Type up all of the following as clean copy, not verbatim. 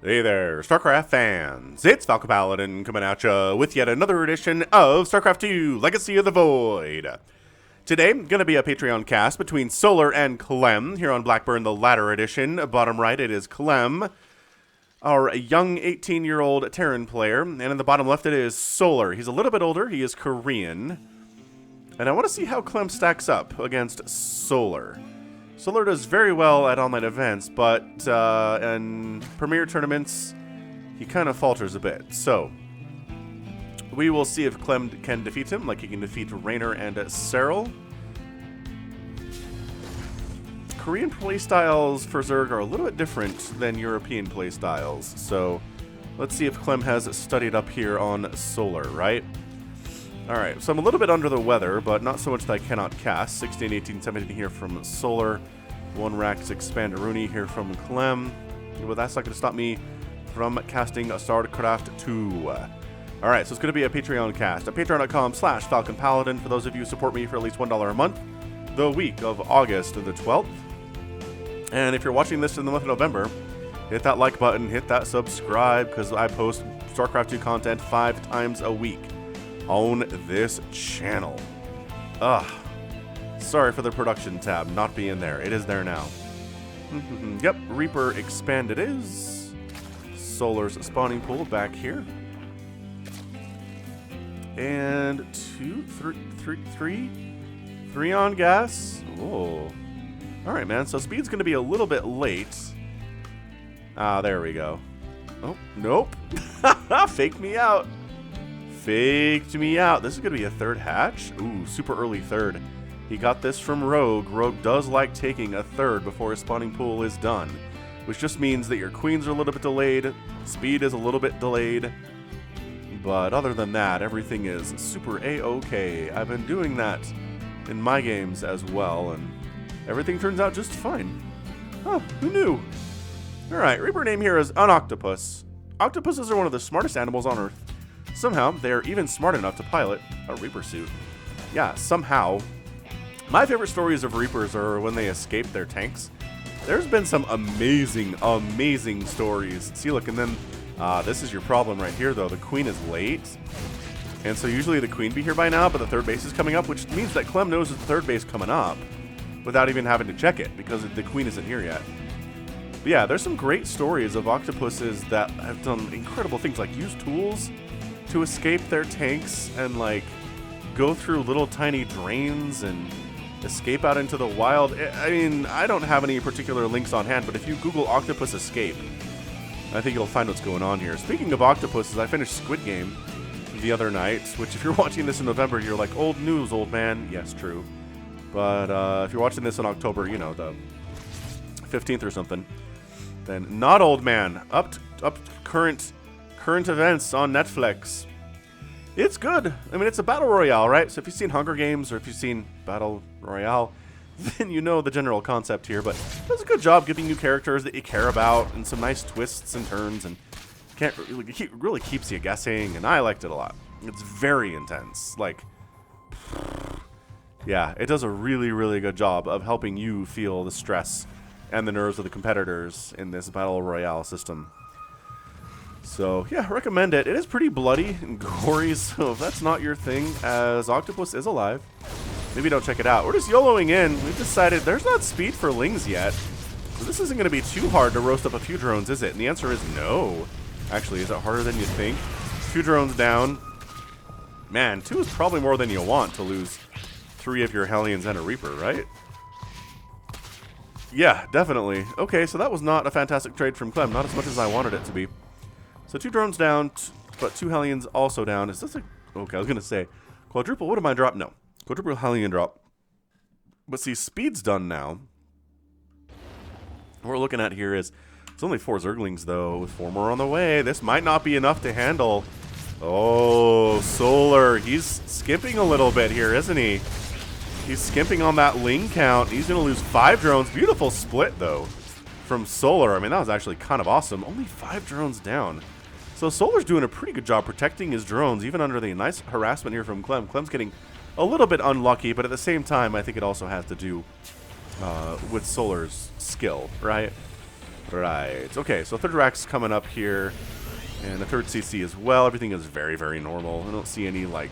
Hey there, StarCraft fans! It's Falcon Paladin coming at ya with yet another edition of StarCraft 2 Legacy of the Void. Today, gonna be a Patreon cast between Solar and Clem here on Blackburn, the latter edition. Bottom right, it is Clem, our young 18-year-old Terran player, and in the bottom left, it is Solar. He's a little bit older, he is Korean, and I want to see how Clem stacks up against Solar. Solar does very well at online events, but in premier tournaments, he kind of falters a bit. So, we will see if Clem can defeat him, like he can defeat Raynor and Cyril. Korean playstyles for Zerg are a little bit different than European playstyles, so let's see if Clem has studied up here on Solar, right? Alright, so I'm a little bit under the weather, but not so much that I cannot cast. 16, 18, 17 here from Solar. 1 Rax Expandaruni here from Clem. Well, that's not going to stop me from casting a StarCraft 2. Alright, so it's going to be a Patreon cast. At patreon.com/FalconPaladin for those of you who support me for at least $1 a month. The week of August the 12th. And if you're watching this in the month of November, hit that like button, hit that subscribe, because I post StarCraft 2 content 5 times a week on this channel. Sorry for the production tab not being there. It is there now. Yep, Reaper Expand it is. Solar's spawning pool back here. And three on gas. Oh. Alright, man, so speed's going to be a little bit late. Ah, there we go. Oh, nope. Faked me out. Faked me out. This is going to be a third hatch. Ooh, super early third. He got this from Rogue. Rogue does like taking a third before his spawning pool is done, which just means that your queens are a little bit delayed, speed is a little bit delayed, but other than that, everything is super A-OK. I've been doing that in my games as well, and everything turns out just fine. Huh, who knew? Alright, Reaper name here is an octopus. Octopuses are one of the smartest animals on Earth. Somehow, they are even smart enough to pilot a Reaper suit. Yeah, somehow. My favorite stories of Reapers are when they escape their tanks. There's been some amazing, amazing stories. See, look, and then this is your problem right here, though. The queen is late. And so usually the queen be here by now, but the third base is coming up, which means that Clem knows there's the third base coming up without even having to check it because the queen isn't here yet. But yeah, there's some great stories of octopuses that have done incredible things, like use tools to escape their tanks and, like, go through little tiny drains and escape out into the wild. I mean, I don't have any particular links on hand, but if you Google octopus escape, I think you'll find what's going on here. Speaking of octopuses, I finished Squid Game the other night, which if you're watching this in November, you're like, old news, old man. Yes, true. But if you're watching this in October, you know, the 15th or something, then not old man. Up current events on Netflix. It's good. I mean, it's a battle royale, right? So if you've seen Hunger Games or if you've seen Battle Royale, then you know the general concept here. But it does a good job giving you characters that you care about and some nice twists and turns, and really keeps you guessing. And I liked it a lot. It's very intense. Like, yeah, it does a really, really good job of helping you feel the stress and the nerves of the competitors in this battle royale system. So, yeah, recommend it. It is pretty bloody and gory, so if that's not your thing, as Octopus is alive, maybe don't check it out. We're just YOLOing in. We've decided there's not speed for Lings yet, so this isn't going to be too hard to roast up a few drones, is it? And the answer is no. Actually, is it harder than you think? 2 drones down. Man, 2 is probably more than you want to lose 3 of your Hellions and a Reaper, right? Yeah, definitely. Okay, so that was not a fantastic trade from Clem, not as much as I wanted it to be. So 2 drones down, but 2 Hellions also down. Is this a... Okay, I was going to say, quadruple, what am I drop? No, quadruple Hellion drop. But see, speed's done now. What we're looking at here is, it's only 4 Zerglings, though, with 4 more on the way. This might not be enough to handle. Oh, Solar, he's skimping a little bit here, isn't he? He's skimping on that Ling count. He's going to lose 5 drones. Beautiful split, though, from Solar. I mean, that was actually kind of awesome. Only 5 drones down. So Solar's doing a pretty good job protecting his drones, even under the nice harassment here from Clem. Clem's getting a little bit unlucky, but at the same time, I think it also has to do with Solar's skill, right? Right. Okay, so third rack's coming up here. And the third CC as well. Everything is very, very normal. I don't see any, like,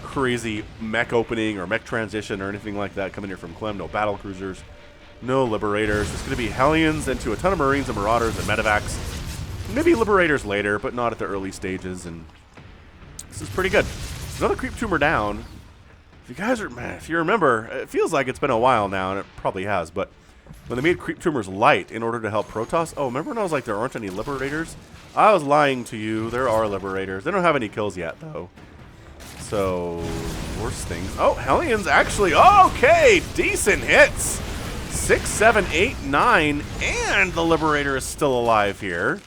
crazy mech opening or mech transition or anything like that coming here from Clem. No battle cruisers. No Liberators. It's going to be Hellions into a ton of Marines and Marauders and Medevacs. Maybe Liberators later, but not at the early stages. And this is pretty good. Another Creep Tumor down. If you guys are, man, if you remember, it feels like it's been a while now, and it probably has, but when they made Creep Tumors light in order to help Protoss, oh, remember when I was like, there aren't any Liberators? I was lying to you. There are Liberators. They don't have any kills yet, though. So, worse things. Oh, Hellions actually, okay, decent hits. 6, 7, 8, 9, and the Liberator is still alive here.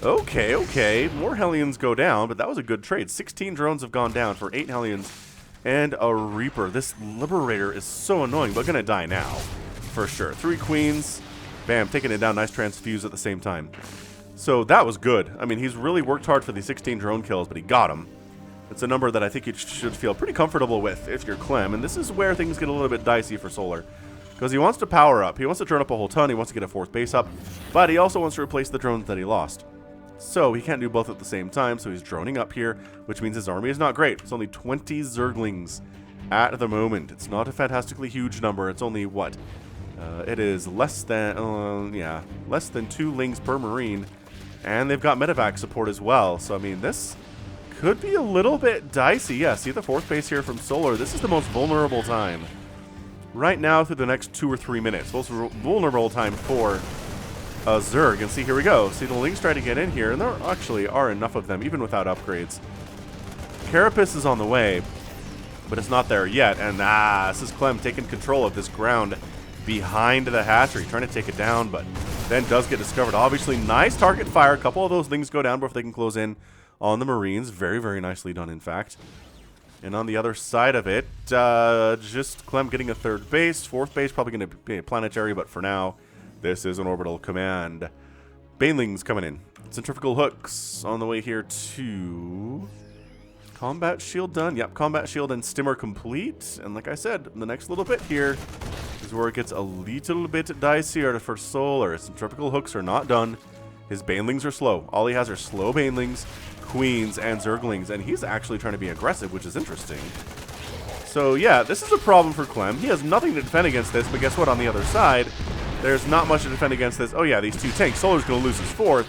Okay, okay, more Hellions go down, but that was a good trade. 16 drones have gone down for 8 Hellions and a Reaper. This Liberator is so annoying, but gonna die now, for sure. 3 Queens, bam, taking it down. Nice transfuse at the same time. So that was good. I mean, he's really worked hard for the 16 drone kills, but he got them. It's a number that I think you should feel pretty comfortable with if you're Clem, and this is where things get a little bit dicey for Solar. Because he wants to power up, he wants to turn up a whole ton, he wants to get a 4th base up, but he also wants to replace the drones that he lost. So he can't do both at the same time, so he's droning up here, which means his army is not great. It's only 20 Zerglings at the moment. It's not a fantastically huge number. It's only, what? It is less than, less than 2 Lings per Marine. And they've got Medevac support as well. So, I mean, this could be a little bit dicey. Yeah, see the 4th base here from Solar. This is the most vulnerable time. Right now through the next 2 or 3 minutes. Most vulnerable time for Zerg. And see, here we go. See, the Lings try to get in here, and there actually are enough of them, even without upgrades. Carapace is on the way, but it's not there yet. And, this is Clem taking control of this ground behind the hatchery, trying to take it down, but then does get discovered. Obviously, nice target fire. A couple of those things go down before they can close in on the Marines. Very, very nicely done, in fact. And on the other side of it, just Clem getting a 3rd base. 4th base probably going to be a planetary, but for now, this is an orbital command. Banelings coming in. Centrifugal hooks on the way here to combat shield done. Yep, combat shield and stimmer complete. And like I said, the next little bit here is where it gets a little bit dicier for Solar. Centrifugal hooks are not done. His Banelings are slow. All he has are slow Banelings, Queens, and Zerglings, and he's actually trying to be aggressive, which is interesting. So yeah, this is a problem for Clem. He has nothing to defend against this, but guess what? On the other side, there's not much to defend against this. Oh yeah, these 2 tanks. Solar's going to lose his 4th.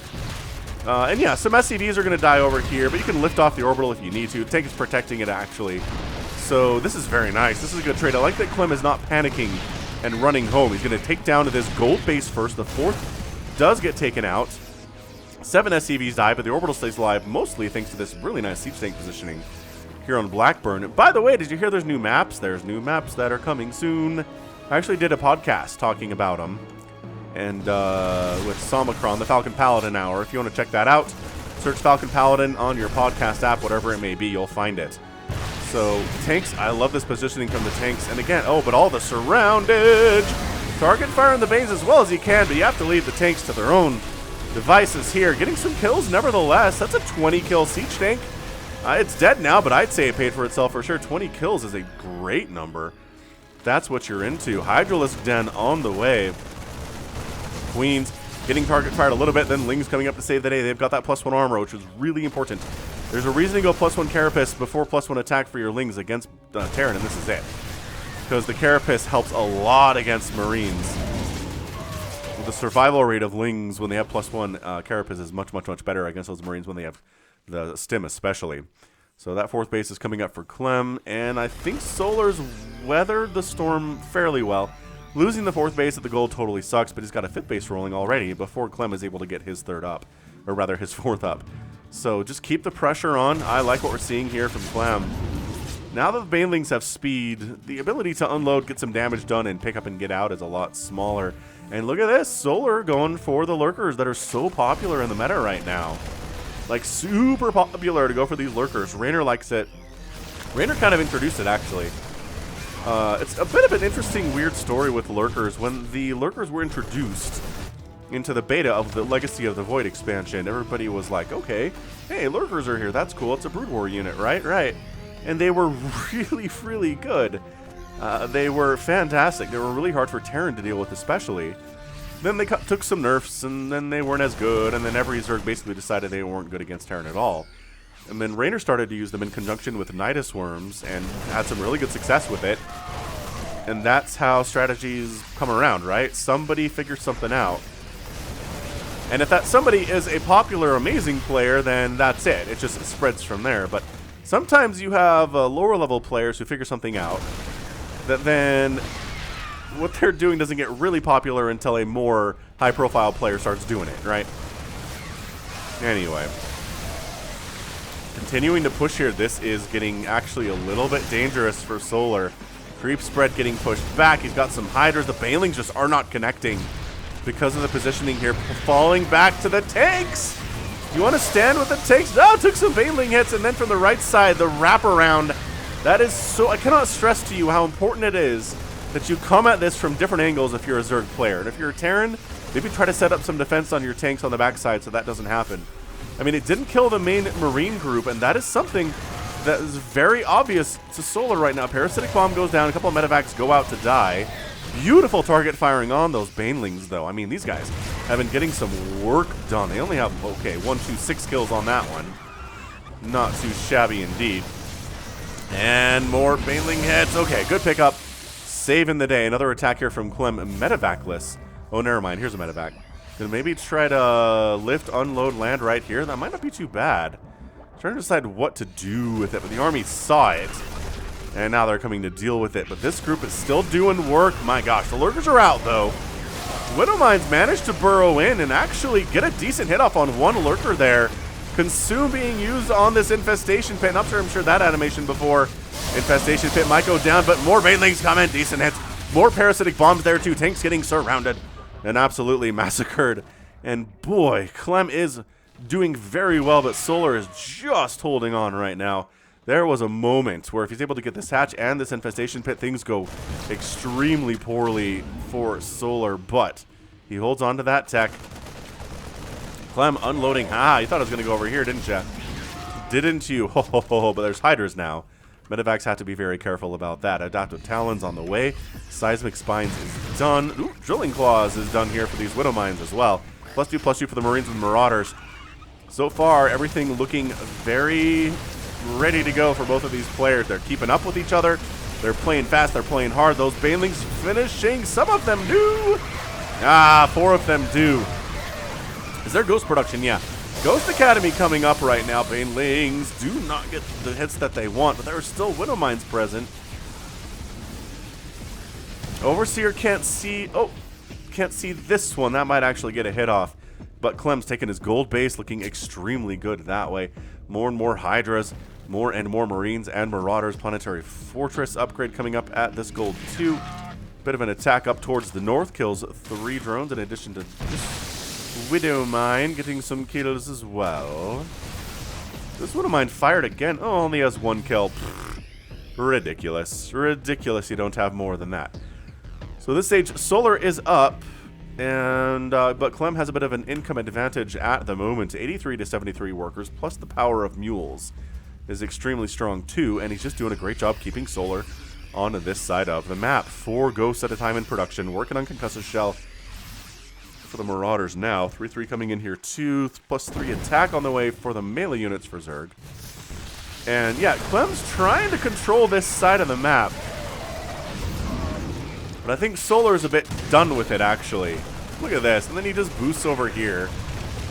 And yeah, some SCVs are going to die over here, but you can lift off the orbital if you need to. The tank is protecting it, actually. So this is very nice. This is a good trade. I like that Clem is not panicking and running home. He's going to take down to this gold base first. The 4th does get taken out. 7 SCVs die, but the orbital stays alive, mostly thanks to this really nice siege tank positioning here on Blackburn. By the way, did you hear there's new maps? There's new maps that are coming soon. I actually did a podcast talking about them. And with Somicron, the Falcon Paladin Hour. If you want to check that out, search Falcon Paladin on your podcast app, whatever it may be, you'll find it. So, tanks, I love this positioning from the tanks. And again, oh, but all the surroundage. Target fire in the veins as well as you can, but you have to leave the tanks to their own devices here. Getting some kills, nevertheless. That's a 20-kill siege tank. It's dead now, but I'd say it paid for itself for sure. 20 kills is a great number. That's what you're into. Hydralisk Den on the way. Queens getting target fired a little bit, then Lings coming up to save the day. They've got that +1 armor, which is really important. There's a reason to go +1 Carapace before +1 attack for your Lings against Terran, and this is it. Because the Carapace helps a lot against Marines. The survival rate of Lings when they have +1 Carapace is much, much, much better against those Marines when they have the Stim especially. So that 4th base is coming up for Clem, and I think Solar's weathered the storm fairly well. Losing the 4th base at the gold totally sucks, but he's got a 5th base rolling already before Clem is able to get his 3rd up, or rather his 4th up. So just keep the pressure on. I like what we're seeing here from Clem. Now that the Banelings have speed, the ability to unload, get some damage done, and pick up and get out is a lot smaller. And look at this, Solar going for the Lurkers that are so popular in the meta right now. Like, super popular to go for these Lurkers. Raynor likes it. Raynor kind of introduced it, actually. It's a bit of an interesting, weird story with Lurkers. When the Lurkers were introduced into the beta of the Legacy of the Void expansion, everybody was like, okay, hey, Lurkers are here, that's cool, it's a Brood War unit, right? Right. And they were really, really good. They were fantastic. They were really hard for Terran to deal with, especially. Then they took some nerfs, and then they weren't as good, and then every Zerg basically decided they weren't good against Terran at all. And then Raynor started to use them in conjunction with Nidus Worms, and had some really good success with it. And that's how strategies come around, right? Somebody figures something out. And if that somebody is a popular, amazing player, then that's it. It just spreads from there. But sometimes you have lower-level players who figure something out that then what they're doing doesn't get really popular until a more high-profile player starts doing it, right? Anyway. Continuing to push here, this is getting actually a little bit dangerous for Solar. Creep spread getting pushed back. He's got some Hydras. The Banelings just are not connecting because of the positioning here. Falling back to the tanks. You want to stand with the tanks? No, took some Baneling hits, and then from the right side, the wraparound. That is so... I cannot stress to you how important it is that you come at this from different angles if you're a Zerg player. And if you're a Terran, maybe try to set up some defense on your tanks on the backside so that doesn't happen. I mean, it didn't kill the main Marine group, and that is something that is very obvious to Solar right now. Parasitic Bomb goes down, a couple of medevacs go out to die. Beautiful target firing on those Banelings, though. I mean, these guys have been getting some work done. They only have, okay, 1, 2, 6 kills on that one. Not too shabby indeed. And more Baneling hits. Okay, good pickup. Saving the day. Another attack here from Clem. Medevacless. Oh, never mind. Here's a medevac. Gonna maybe try to lift, unload, land right here. That might not be too bad. Trying to decide what to do with it, but the army saw it. And now they're coming to deal with it. But this group is still doing work. My gosh, the lurkers are out, though. Widowmines managed to burrow in and actually get a decent hit off on one lurker there. Consume being used on this infestation pit. Not sure I'm sure that animation before. Infestation pit might go down, but more Banelings coming. Decent hits. More parasitic bombs there, too. Tanks getting surrounded and absolutely massacred. And boy, Clem is doing very well, but Solar is just holding on right now. There was a moment where if he's able to get this hatch and this infestation pit, things go extremely poorly for Solar, but he holds on to that tech. Clem unloading. Ah, you thought I was going to go over here, didn't you? Didn't you? Ho, ho, ho, ho. But there's Hydras now. Medevacs have to be very careful about that. Adaptive Talons on the way. Seismic Spines is done. Ooh, Drilling Claws is done here for these Widowmines as well. +2/+2 for the Marines and Marauders. So far, everything looking very ready to go for both of these players. They're keeping up with each other. They're playing fast. They're playing hard. Those Banelings finishing. Some of them do. Ah, 4 of them do. Is there Ghost production? Yeah. Ghost Academy coming up right now. Banelings do not get the hits that they want, but there are still Widowmines present. Overseer can't see. Oh, can't see this one. That might actually get a hit off. But Clem's taking his gold base, looking extremely good that way. More and more Hydras, more and more Marines and Marauders. Planetary Fortress upgrade coming up at this gold 2. Bit of an attack up towards the north. Kills 3 drones in addition to this Widowmine getting some kills as well. This Widowmine fired again. Oh, only has 1 kill. Pfft. Ridiculous. Ridiculous you don't have more than that. So this stage, Solar is up. And but Clem has a bit of an income advantage at the moment. 83 to 73 workers, plus the power of mules is extremely strong too, and he's just doing a great job keeping Solar on this side of the map. 4 ghosts at a time in production, working on Concussive Shell for the Marauders now. 3/3 coming in here too, +3 attack on the way for the melee units for Zerg. And yeah, Clem's trying to control this side of the map. But I think Solar's a bit done with it, actually. Look at this. And then he just boosts over here.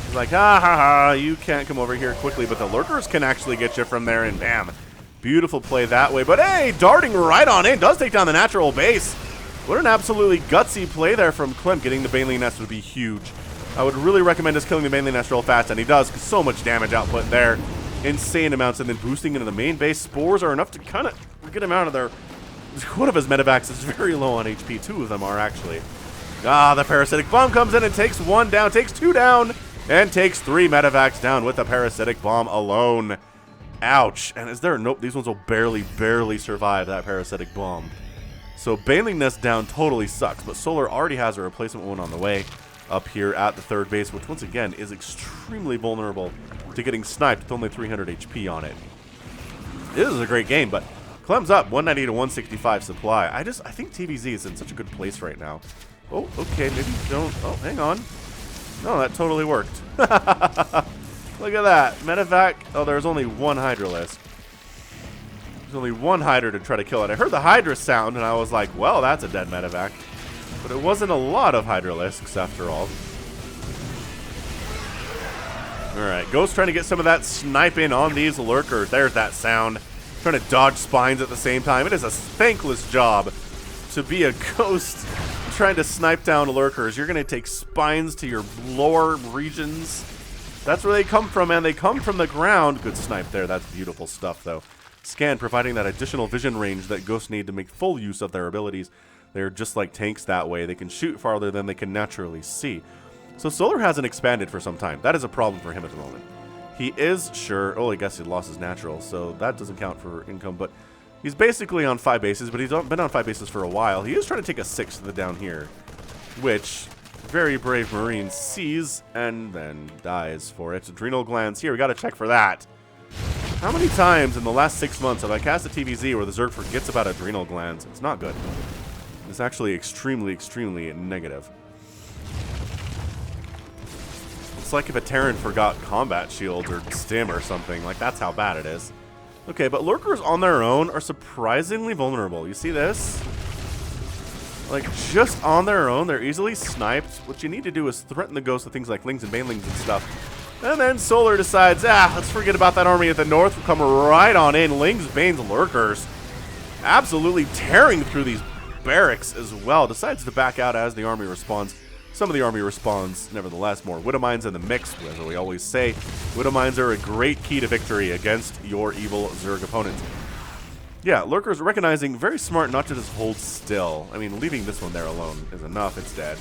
He's like, ha ha ha, you can't come over here quickly. But the lurkers can actually get you from there, and bam. Beautiful play that way. But hey, darting right on in. Does take down the natural base. What an absolutely gutsy play there from Clem. Getting the Baneling Nest would be huge. I would really recommend just killing the Baneling Nest real fast, and he does. So much damage output there. Insane amounts. And then boosting into the main base. Spores are enough to kind of get him out of there. One of his medevacs is very low on HP. 2 of them are, actually. Ah, the Parasitic Bomb comes in and takes 1 down, takes 2 down, and takes 3 medevacs down with the Parasitic Bomb alone. Ouch. And is there... Nope, these ones will barely survive that Parasitic Bomb. So Baneling Nest down totally sucks, but Solar already has a replacement one on the way up here at the 3rd base, which once again is extremely vulnerable to getting sniped with only 300 HP on it. This is a great game, but... Clem's up, 190 to 165 supply. I think TVZ is in such a good place right now. Oh, okay, maybe don't. Oh, hang on. No, that totally worked. Look at that. Medevac. Oh, there's only one Hydralisk. There's only one Hydra to try to kill it. I heard the Hydra sound, and I was like, well, that's a dead Medevac. But it wasn't a lot of Hydralisks, after all. Alright, Ghost trying to get some of that sniping on these lurkers. There's that sound. Trying to dodge spines at the same time. It is a thankless job to be a Ghost trying to snipe down lurkers. You're going to take spines to your lower regions. That's where they come from, man. They come from the ground. Good snipe there. That's beautiful stuff, though. Scan, providing that additional vision range that Ghosts need to make full use of their abilities. They're just like tanks that way. They can shoot farther than they can naturally see. So Solar hasn't expanded for some time. That is a problem for him at the moment. He is sure... Oh, I guess he lost his natural, so that doesn't count for income. But he's basically on 5 bases, but he's been on 5 bases for a while. He is trying to take a 6th down here, which very brave Marine sees and then dies for it. Adrenal glands here. We got to check for that. How many times in the last 6 months have I cast a TVZ where the Zerg forgets about adrenal glands? It's not good. It's actually extremely, extremely negative. It's like if a Terran forgot combat shields or stim or something. Like, that's how bad it is. Okay, but lurkers on their own are surprisingly vulnerable. You see this? Like, just on their own, they're easily sniped. What you need to do is threaten the Ghost with things like Lings and Banelings and stuff. And then Solar decides, let's forget about that army at the north. We'll come right on in. Lings, Banes, lurkers. Absolutely tearing through these barracks as well. Decides to back out as the army responds. Some of the army responds, nevertheless. More Widowmines in the mix, as we always say. Widowmines are a great key to victory against your evil Zerg opponent. Yeah, lurkers recognizing, very smart not to just hold still. I mean, leaving this one there alone is enough. It's dead.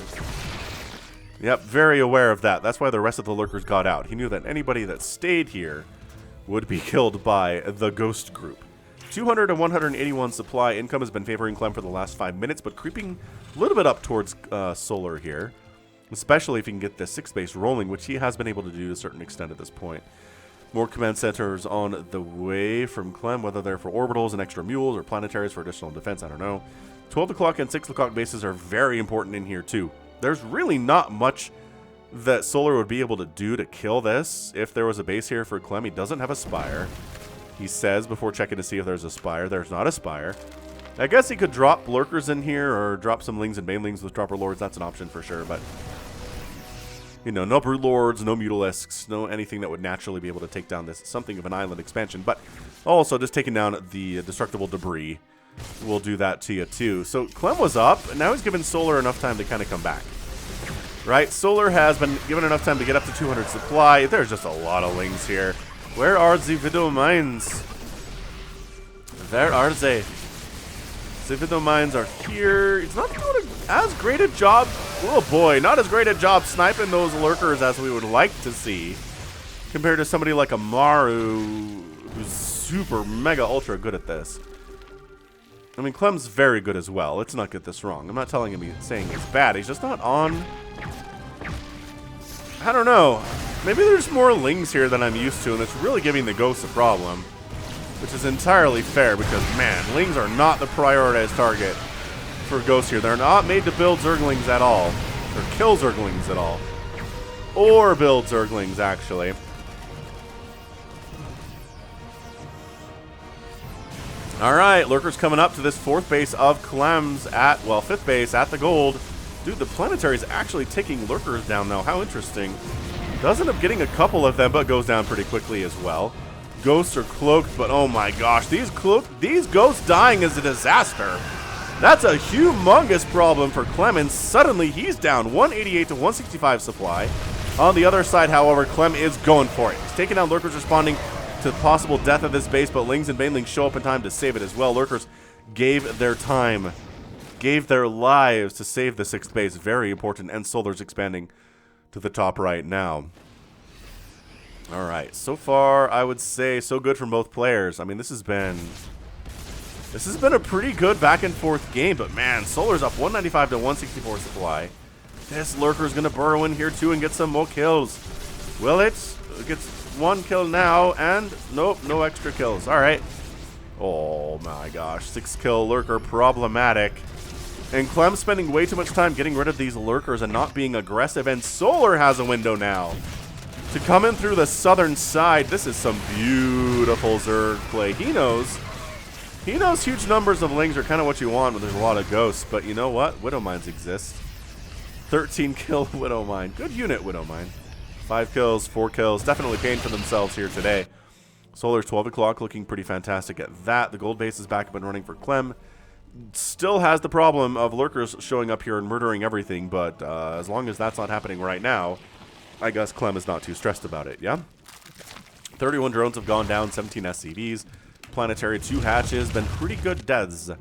Yep, very aware of that. That's why the rest of the lurkers got out. He knew that anybody that stayed here would be killed by the Ghost group. 200 and 181 supply. Income has been favoring Clem for the last 5 minutes, but creeping a little bit up towards Solar here. Especially if he can get the 6 base rolling, which he has been able to do to a certain extent at this point. More command centers on the way from Clem, whether they're for orbitals and extra mules or planetaries for additional defense, I don't know. 12 o'clock and 6 o'clock bases are very important in here too. There's really not much that Solar would be able to do to kill this if there was a base here for Clem. He doesn't have a spire. He says before checking to see if there's a spire. There's not a spire. I guess he could drop lurkers in here or drop some Lings and Banelings with Dropper Lords. That's an option for sure, but... You know, no Brood Lords, no Mutalisks, no anything that would naturally be able to take down this. Something of an island expansion, but also just taking down the destructible debris will do that to you too. So Clem was up, and now he's given Solar enough time to kind of come back. Right? Solar has been given enough time to get up to 200 supply. There's just a lot of Lings here. Where are the Widow Mines? Where are they? The Widow Mines are here. He's not doing as great a job. Oh boy, not as great a job sniping those lurkers as we would like to see. Compared to somebody like Amaru, who's super, mega, ultra good at this. I mean, Clem's very good as well. Let's not get this wrong. I'm not saying he's bad. He's just not on... I don't know. Maybe there's more Lings here than I'm used to, and it's really giving the Ghosts a problem. Which is entirely fair, because, man, Lings are not the prioritized target for Ghosts here. They're not made to build Zerglings at all. Or kill Zerglings at all. Or build Zerglings, actually. Alright, Lurkers coming up to this 4th base of Clem's at, well, 5th base at the gold. Dude, the Planetary is actually taking Lurkers down, though. How interesting. Does end up getting a couple of them, but goes down pretty quickly as well. Ghosts are cloaked, but oh my gosh, these Ghosts dying is a disaster. That's a humongous problem for Clem, suddenly he's down 188 to 165 supply. On the other side, however, Clem is going for it. He's taking down Lurkers, responding to the possible death of this base, but Lings and Banelings show up in time to save it as well. Lurkers gave their time, gave their lives to save the 6th base. Very important, and Solar's expanding to the top right now. Alright, so far, I would say so good from both players. I mean, this has been a pretty good back and forth game, but man, Solar's up 195 to 164 supply. This Lurker's going to burrow in here too and get some more kills. Will it? It gets 1 kill now, and nope, no extra kills. Alright. Oh my gosh, 6 kill Lurker, problematic. And Clem's spending way too much time getting rid of these lurkers and not being aggressive. And Solar has a window now to come in through the southern side. This is some beautiful Zerg play. He knows huge numbers of Lings are kind of what you want when there's a lot of ghosts. But you know what? Widow Mines exist. 13 kill Widow Mine. Good unit, Widow Mine. 5 kills, 4 kills. Definitely paying for themselves here today. Solar's 12 o'clock looking pretty fantastic at that. The gold base is back up and running for Clem. Still has the problem of lurkers showing up here and murdering everything, but as long as that's not happening right now, I guess Clem is not too stressed about it, yeah? 31 drones have gone down, 17 SCVs. Planetary 2 hatches, been pretty good deaths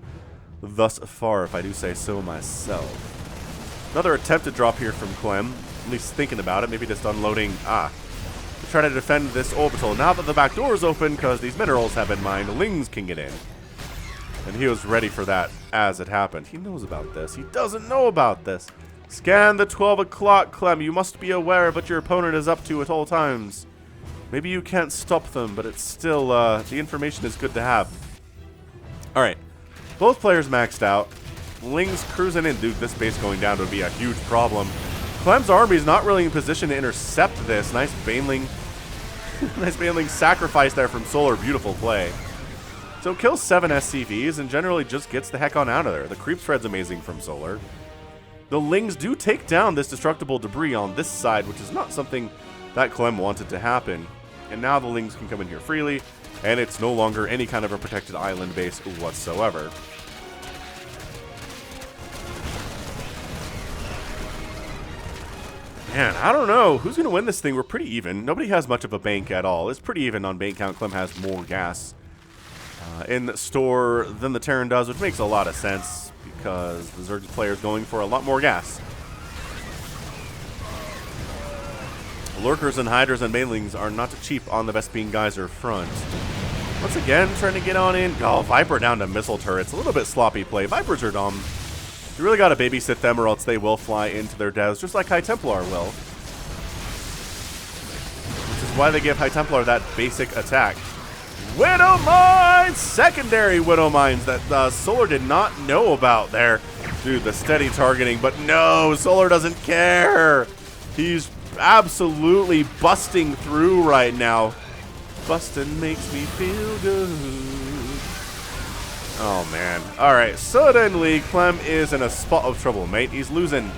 thus far, if I do say so myself. Another attempted drop here from Clem, at least thinking about it, maybe just unloading, to try to defend this orbital. Now that the back door is open, because these minerals have been mined, Lings can get in. And he was ready for that as it happened. He knows about this. He doesn't know about this. Scan the 12 o'clock, Clem. You must be aware of what your opponent is up to at all times. Maybe you can't stop them, but it's still, the information is good to have. Alright. Both players maxed out. Lings cruising in. Dude, this base going down would be a huge problem. Clem's army is not really in position to intercept this. Nice Baneling. Nice Baneling sacrifice there from Solar. Beautiful play. So kills 7 SCVs and generally just gets the heck on out of there. The creep spread's amazing from Solar. The Lings do take down this destructible debris on this side, which is not something that Clem wanted to happen. And now the Lings can come in here freely, and it's no longer any kind of a protected island base whatsoever. Man, I don't know. Who's going to win this thing? We're pretty even. Nobody has much of a bank at all. It's pretty even on bank count. Clem has more gas in the store than the Terran does, which makes a lot of sense because the Zerg player is going for a lot more gas. Lurkers and Hydras and Banelings are not cheap on the Vespene Geyser front. Once again, trying to get on in. Oh, Viper down to missile turrets. A little bit sloppy play. Vipers are dumb. You really got to babysit them or else they will fly into their deaths, just like High Templar will. Which is why they give High Templar that basic attack. Widow Mines! Secondary Widow Mines that Solar did not know about there. Dude, the steady targeting, but no, Solar doesn't care. He's absolutely busting through right now. Busting makes me feel good. Oh, man. All right, suddenly Clem is in a spot of trouble, mate. He's losing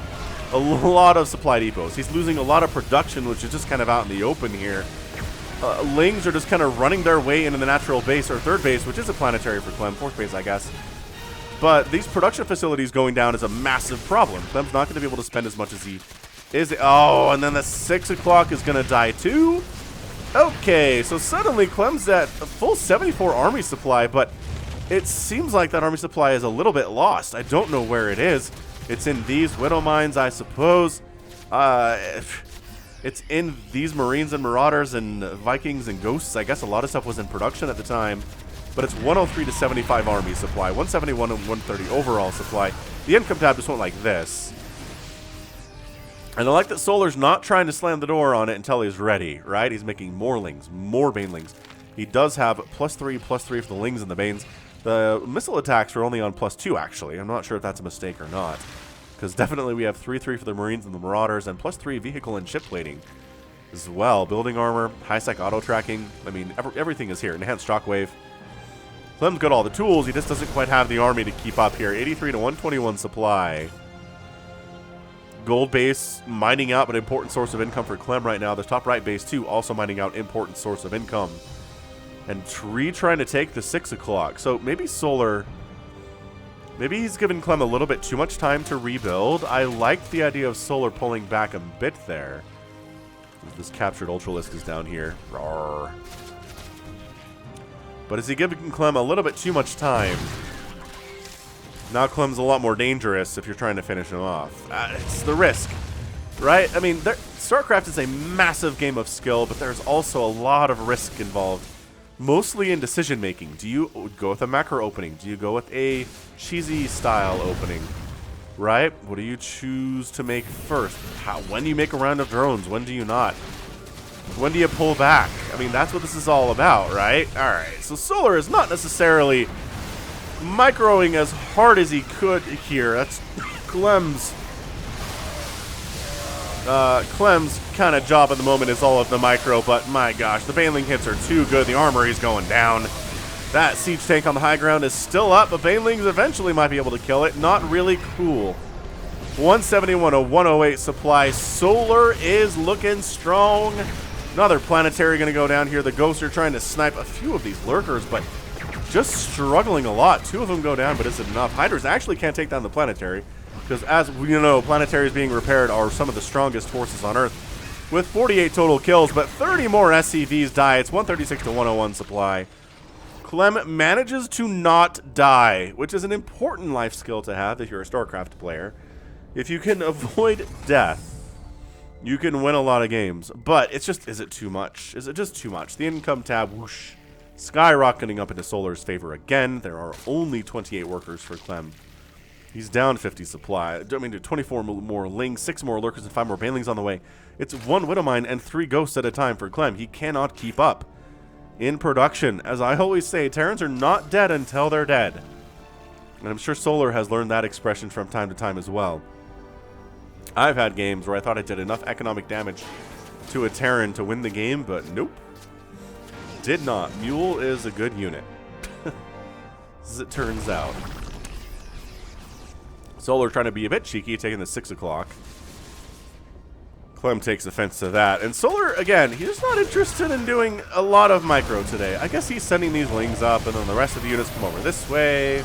a lot of supply depots. He's losing a lot of production, which is just kind of out in the open here. Lings are just kind of running their way into the natural base, or third base, which is a planetary for Clem, fourth base, I guess. But these production facilities going down is a massive problem. Clem's not going to be able to spend as much as he is. Oh, and then the 6 o'clock is going to die too? Okay, so suddenly Clem's at a full 74 army supply, but it seems like that army supply is a little bit lost. I don't know where it is. It's in these Widow Mines, I suppose. It's in these Marines and Marauders and Vikings and Ghosts. I guess a lot of stuff was in production at the time. But it's 103 to 75 army supply, 171 and 130 overall supply. The income tab just went like this. And I like that Solar's not trying to slam the door on it until he's ready, right? He's making more Lings, more Banelings. He does have +3 for the Lings and the Banes. The missile attacks are only on +2, actually. I'm not sure if that's a mistake or not. Because definitely we have 3-3 for the Marines and the Marauders, and +3 vehicle and ship plating as well. Building armor, high-sec auto tracking. I mean, everything is here. Enhanced shockwave. Clem's got all the tools. He just doesn't quite have the army to keep up here. 83 to 121 supply. Gold base mining out, but important source of income for Clem right now. The top right base too, also mining out, important source of income. And Tree trying to take the 6 o'clock. So maybe Solar. Maybe he's given Clem a little bit too much time to rebuild. I like the idea of Solar pulling back a bit there. This captured Ultralisk is down here. Rawr. But is he giving Clem a little bit too much time? Now Clem's a lot more dangerous if you're trying to finish him off. It's the risk, right? I mean, StarCraft is a massive game of skill, but there's also a lot of risk involved. Mostly in decision making. Do you go with a macro opening? Do you go with a cheesy style opening? Right? What do you choose to make first? When do you make a round of drones? When do you not? When do you pull back? I mean, that's what this is all about, right? Alright, so Solar is not necessarily microing as hard as he could here. That's Clem's kind of job at the moment is all of the micro, but my gosh, the Baneling hits are too good. The armory's going down. That siege tank on the high ground is still up, but Banelings eventually might be able to kill it. Not really cool. 171, a 108 supply. Solar is looking strong. Another planetary going to go down here. The ghosts are trying to snipe a few of these lurkers, but just struggling a lot. 2 of them go down, but is it enough? Hydras actually can't take down the planetary, because as we know, planetaries being repaired are some of the strongest forces on Earth, with 48 total kills, but 30 more SCVs die. It's 136 to 101 supply. Clem manages to not die, which is an important life skill to have if you're a StarCraft player. If you can avoid death, you can win a lot of games. But it's just, is it too much? Is it just too much? The income tab, whoosh, skyrocketing up into Solar's favor again. There are only 28 workers for Clem. He's down 50 supply. I mean, 24 more lings, 6 more lurkers, and 5 more banelings on the way. It's 1 Widowmine and 3 ghosts at a time for Clem. He cannot keep up. In production, as I always say, Terrans are not dead until they're dead. And I'm sure Solar has learned that expression from time to time as well. I've had games where I thought I did enough economic damage to a Terran to win the game, but nope. Did not. Mule is a good unit, as it turns out. Solar trying to be a bit cheeky, taking the 6 o'clock. Clem takes offense to that. And Solar, again, he's not interested in doing a lot of micro today. I guess he's sending these lings up, and then the rest of the units come over this way.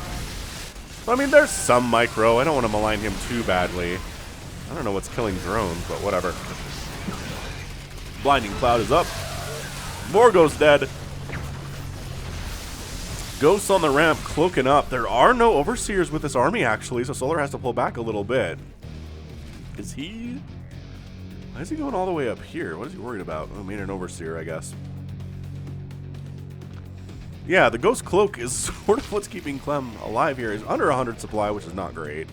I mean, there's some micro. I don't want to malign him too badly. I don't know what's killing drones, but whatever. Blinding Cloud is up. More ghosts dead. Ghosts on the ramp cloaking up. There are no overseers with this army, actually, so Solar has to pull back a little bit. Is he... Why is he going all the way up here? What is he worried about? Oh, made an overseer, I guess. Yeah, the ghost cloak is sort of what's keeping Clem alive here. He's under 100 supply, which is not great.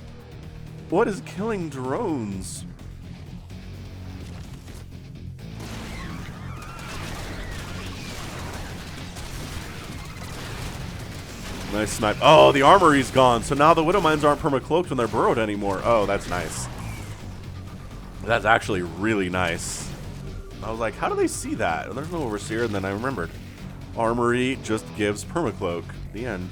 What is killing drones? Nice snipe. Oh, the armory's gone. So now the Widowmines aren't perma-cloaked when they're burrowed anymore. Oh, that's nice. That's actually really nice. I was like, how do they see that? There's no overseer, and then I remembered. Armory just gives permacloak. The end.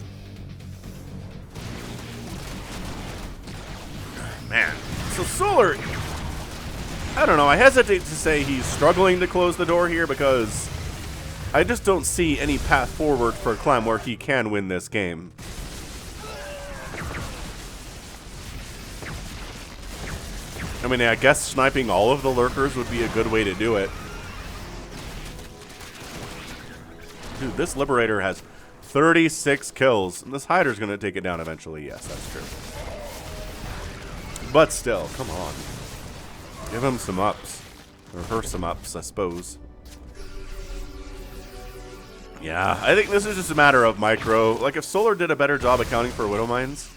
Man. So Solar, I don't know. I hesitate to say he's struggling to close the door here because I just don't see any path forward for Clem where he can win this game. I mean, I guess sniping all of the lurkers would be a good way to do it. Dude, this Liberator has 36 kills. And this Hyder's going to take it down eventually. Yes, that's true. But still, come on. Give him some ups. Or her some ups, I suppose. Yeah, I think this is just a matter of micro. Like, if Solar did a better job accounting for Widowmines,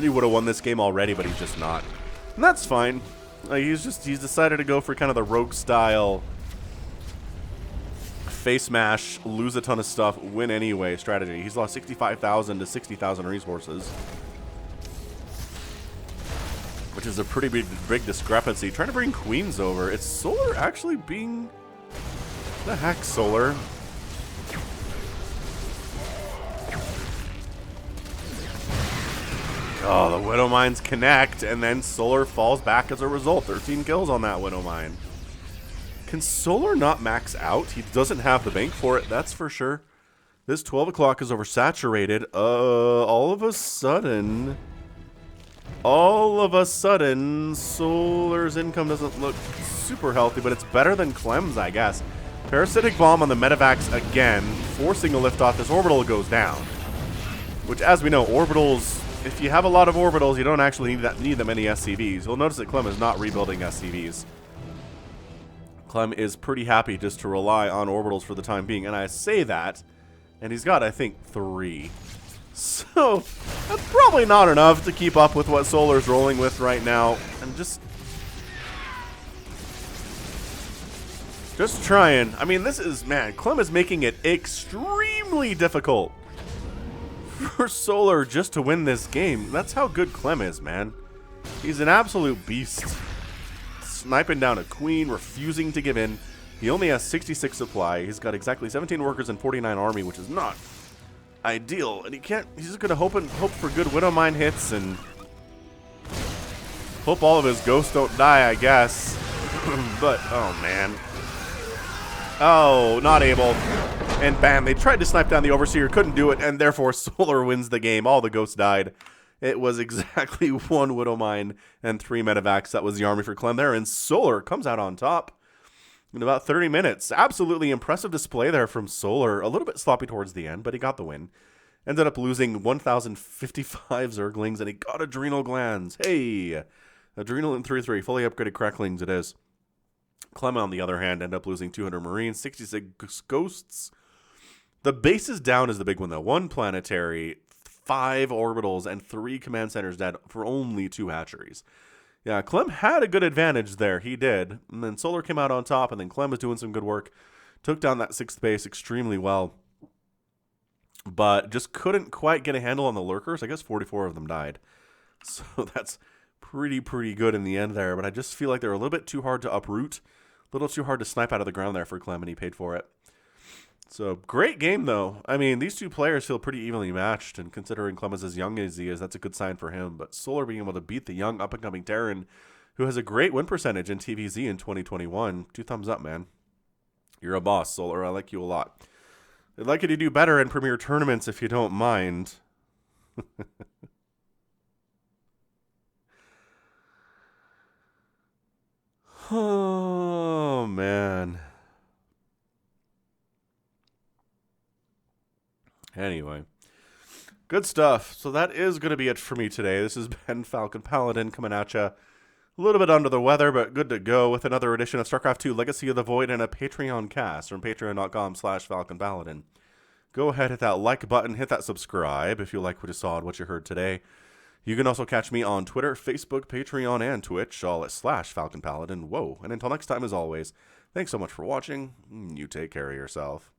he would have won this game already, but he's just not. And that's fine. Like, he's decided to go for kind of the rogue style face mash, lose a ton of stuff, win anyway strategy. He's lost 65,000 to 60,000 resources, which is a pretty big discrepancy. Trying to bring queens over. It's Solar actually being... What the heck, Solar? Oh, the Widowmines connect, and then Solar falls back as a result. 13 kills on that Widowmine. Can Solar not max out? He doesn't have the bank for it, that's for sure. This 12 o'clock is oversaturated. All of a sudden, Solar's income doesn't look super healthy, but it's better than Clem's, I guess. Parasitic Bomb on the Medivacs again, forcing a liftoff. This orbital goes down. Which, as we know, orbitals... If you have a lot of orbitals, you don't actually need that many SCVs. You'll notice that Clem is not rebuilding SCVs. Clem is pretty happy just to rely on orbitals for the time being. And I say that, and he's got, I think, 3. So, that's probably not enough to keep up with what Solar's rolling with right now. And just trying. I mean, this is, man, Clem is making it extremely difficult for Solar just to win this game. That's how good Clem is, man. He's an absolute beast. Sniping down a queen, refusing to give in. He only has 66 supply. He's got exactly 17 workers and 49 army, which is not ideal. And he's just gonna hope for good Widowmine hits and hope all of his ghosts don't die, I guess. But oh man. Oh, not able. And bam, they tried to snipe down the Overseer, couldn't do it, and therefore Solar wins the game. All the ghosts died. It was exactly 1 Widowmine and 3 medevacs. That was the army for Clem there, and Solar comes out on top in about 30 minutes. Absolutely impressive display there from Solar. A little bit sloppy towards the end, but he got the win. Ended up losing 1,055 Zerglings, and he got Adrenal Glands. Hey! Adrenal in 3-3. Fully upgraded Cracklings it is. Clem, on the other hand, ended up losing 200 Marines, 66 Ghosts. The base is down is the big one, though. 1 Planetary, 5 Orbitals, and 3 Command Centers dead for only 2 Hatcheries. Yeah, Clem had a good advantage there. He did. And then Solar came out on top, and then Clem was doing some good work. Took down that 6th base extremely well. But just couldn't quite get a handle on the Lurkers. I guess 44 of them died. So that's pretty good in the end there. But I just feel like they're a little bit too hard to uproot. A little too hard to snipe out of the ground there for Clem, and he paid for it. So, great game, though. I mean, these two players feel pretty evenly matched, and considering Clem is as young as he is, that's a good sign for him. But Solar being able to beat the young, up-and-coming Terran, who has a great win percentage in TVZ in 2021, 2 thumbs up, man. You're a boss, Solar. I like you a lot. I'd like you to do better in Premier Tournaments if you don't mind. Oh, man. Anyway, good stuff. So that is going to be it for me today. This has been Falcon Paladin coming at you. A little bit under the weather, but good to go with another edition of StarCraft 2 Legacy of the Void and a Patreon cast from patreon.com/FalconPaladin. Go ahead, hit that like button, hit that subscribe if you like what you saw and what you heard today. You can also catch me on Twitter, Facebook, Patreon, and Twitch, all at /FalconPaladin. Whoa. And until next time, as always, thanks so much for watching. You take care of yourself.